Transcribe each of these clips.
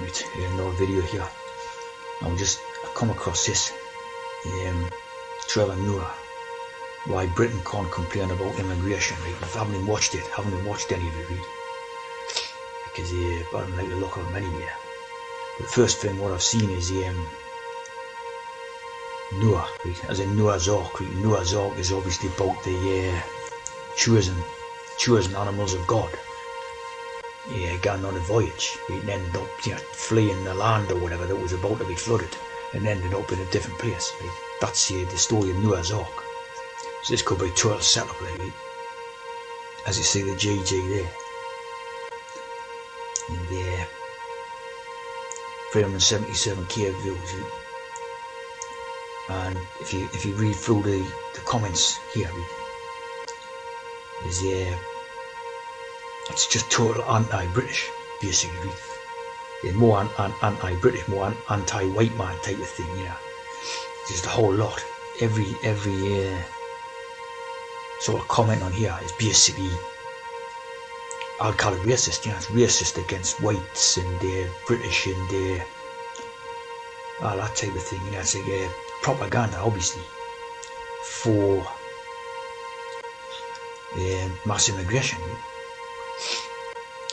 Right, another video here. I come across this. Trevor Noah. Why Britain can't complain about immigration, right? I haven't even watched it, haven't even watched any of it, right? Because I don't like the look of them anyway. But the first thing what I've seen is Noah, right? As in Noah's Ark, right? Noah's Ark is obviously about the chosen animals of God. Going on a voyage, right? And ended up fleeing the land or whatever that was about to be flooded and ended up in a different place, right? That's the story of Noah's Ark. So this could be a total setup, right? As you see the GG there. And 377k views, right? And if you read through the comments here, right, is it's just total anti-British, basically, right? It's more anti-British, more anti-white man type of thing, you know. Just a whole lot. Every sort of comment on here is basically, I'll call it racist, you know. It's racist against whites and British and all that type of thing, you know. It's like propaganda, obviously, for mass immigration,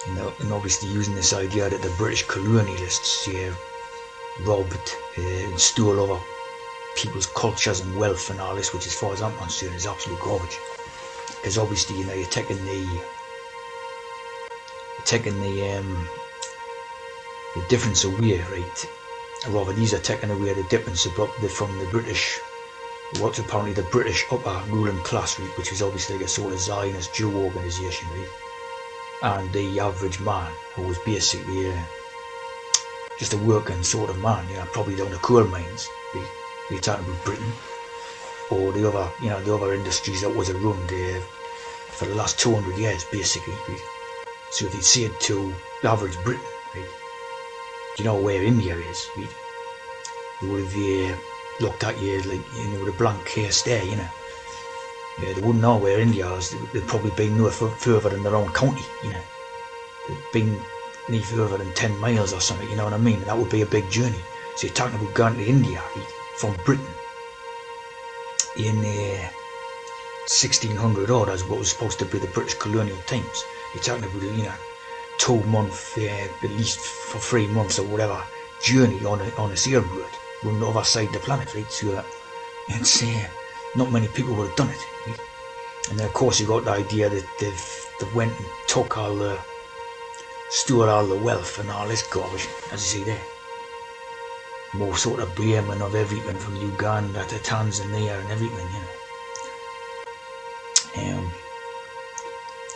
and obviously using this idea that the British colonialists robbed and stole over people's cultures and wealth and all this, which as far as I'm concerned is absolute garbage. Because obviously, you know, you're taking the difference away, right? Or rather, these are taking away the difference from the British, what's apparently the British upper ruling class, right? Which is obviously like a sort of Zionist Jew organisation, right? And the average man, who was basically just a working sort of man, you know, probably down the coal mines, right? You're talking about Britain, or the other, you know, the other industries that was around for the last 200 years, basically, right? So if you say it to the average Briton, right, do you know where India is, right? They would have looked at you like, you know, with a blank stare, you know. They wouldn't know where India is. They'd probably be no further than their own county, you know. They'd been no further than 10 miles or something, you know what I mean? And that would be a big journey. So you're talking about going to India, right, from Britain in 1600 odd, as what was supposed to be the British colonial times. You're talking about, you know, 2 months, at least for 3 months or whatever, journey on a sailboat on the other side of the planet, right? So it's not many people would have done it, right? And then of course you got the idea that they went and took stole all the wealth and all this garbage, as you see there. More sort of blaming of everything from Uganda to Tanzania and everything, you know.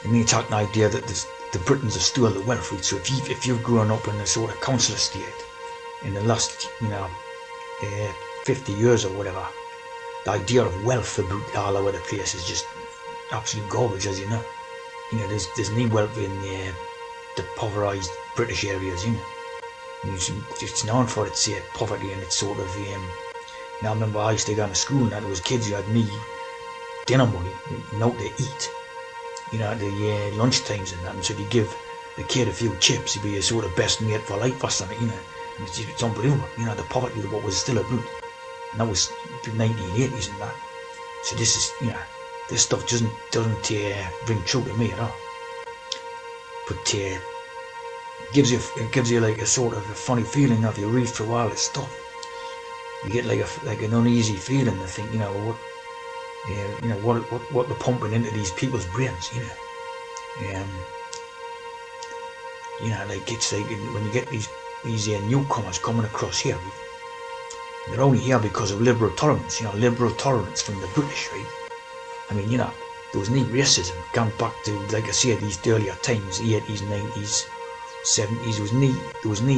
And then you take the idea that the Britons have stolen the wealth, right? So if you've grown up in a sort of council estate in the last, you know, 50 years or whatever, the idea of wealth about all over the place is just absolute garbage, as you know. You know, there's no wealth in the impoverished British areas, you know. It's known for its poverty and its sort of, you know, I remember I used to go to school and there was kids who had me dinner money, not to eat, you know, at the lunch times and that. And so if you give the kid a few chips, he'd be a sort of best mate for life or something, you know. And it's unbelievable, you know, the poverty of what was still about. And that was the 1980s and that. So this is, you know, this stuff doesn't ring true to me at all. But it gives you like a sort of a funny feeling if you read through all this stuff. You get like an uneasy feeling to think, you know, what they're pumping into these people's brains, you know. You know, like it's like when you get these newcomers coming across here, right? They're only here because of liberal tolerance, you know, liberal tolerance from the British, right? I mean, you know, there was no racism going back to, like I said, these earlier times, the 80s, 90s, 70s. There was no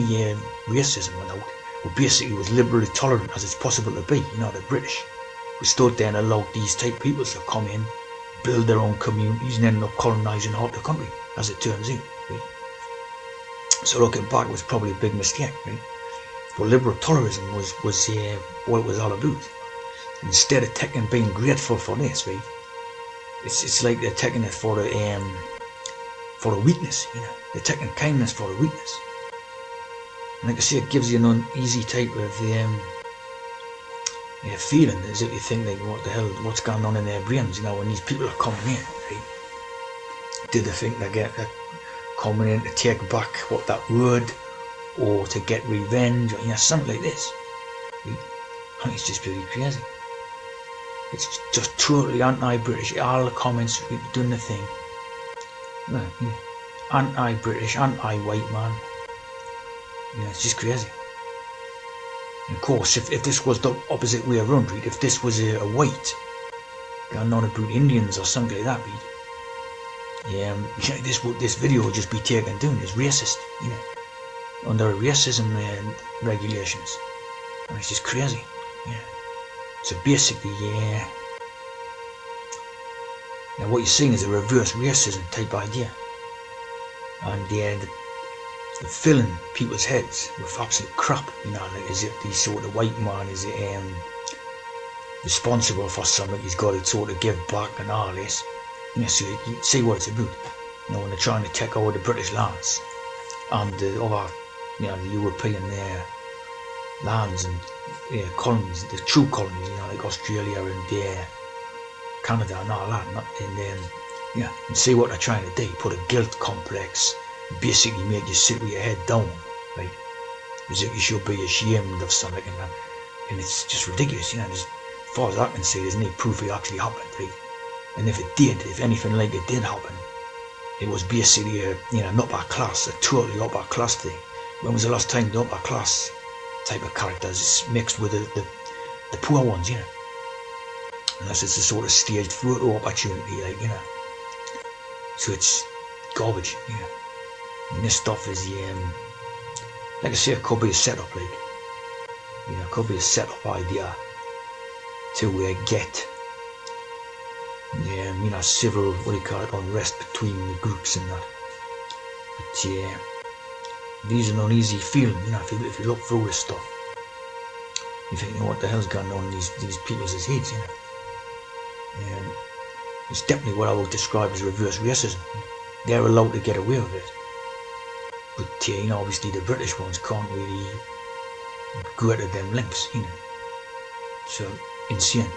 racism went out. Well, basically, it was liberally tolerant as it's possible to be. You know, the British who stood there and allowed these type peoples to come in, build their own communities, and end up colonising half the country, as it turns out, right? So looking back was probably a big mistake, right? But liberal tolerism was what it was all about. Instead of being grateful for this, right? It's like they're taking it for the weakness, you know. They're taking kindness for the weakness. like I say, it gives you an uneasy type of feeling, as if you think like, what the hell, what's going on in their brains, when these people are coming in, right? Do they think they're coming in to take back what that word, or to get revenge, or something like this, right? I think it's just pretty crazy. It's just totally anti-British. All the comments doing the thing. Anti-British, anti-white man. It's just crazy. And of course, if this was the opposite way around, right? If this was a white going on about Indians or something like that, right? This video would just be taken down as racist, under racism regulations. And it's just crazy. So basically, now what you're seeing is a reverse racism type idea, and they're filling people's heads with absolute crap, like as if this sort of white man is responsible for something, he's got to sort of give back and all this, so you see what it's about, when they're trying to take over the British lands and the other, the European lands and colonies, the true colonies, like Australia and Canada and all that, and see what they're trying to do, put a guilt complex, basically make you sit with your head down, right, as if you should be ashamed of something, and it's just ridiculous, as far as I can see, there's no proof it actually happened, right, and if it did, if anything like it did happen, it was basically an upper class, a totally upper class thing. When was the last time the upper class type of characters mixed with the poor ones, unless it's a sort of staged photo opportunity, so it's garbage, and this stuff is, like I say, it could be a setup, it could be a setup idea to get, civil, unrest between the groups and that, but these are an uneasy feeling, if you look through this stuff, you think, what the hell's going on in these people's heads, it's definitely what I would describe as reverse racism. They're allowed to get away with it, but obviously the British ones can't really go to them lengths, so insane,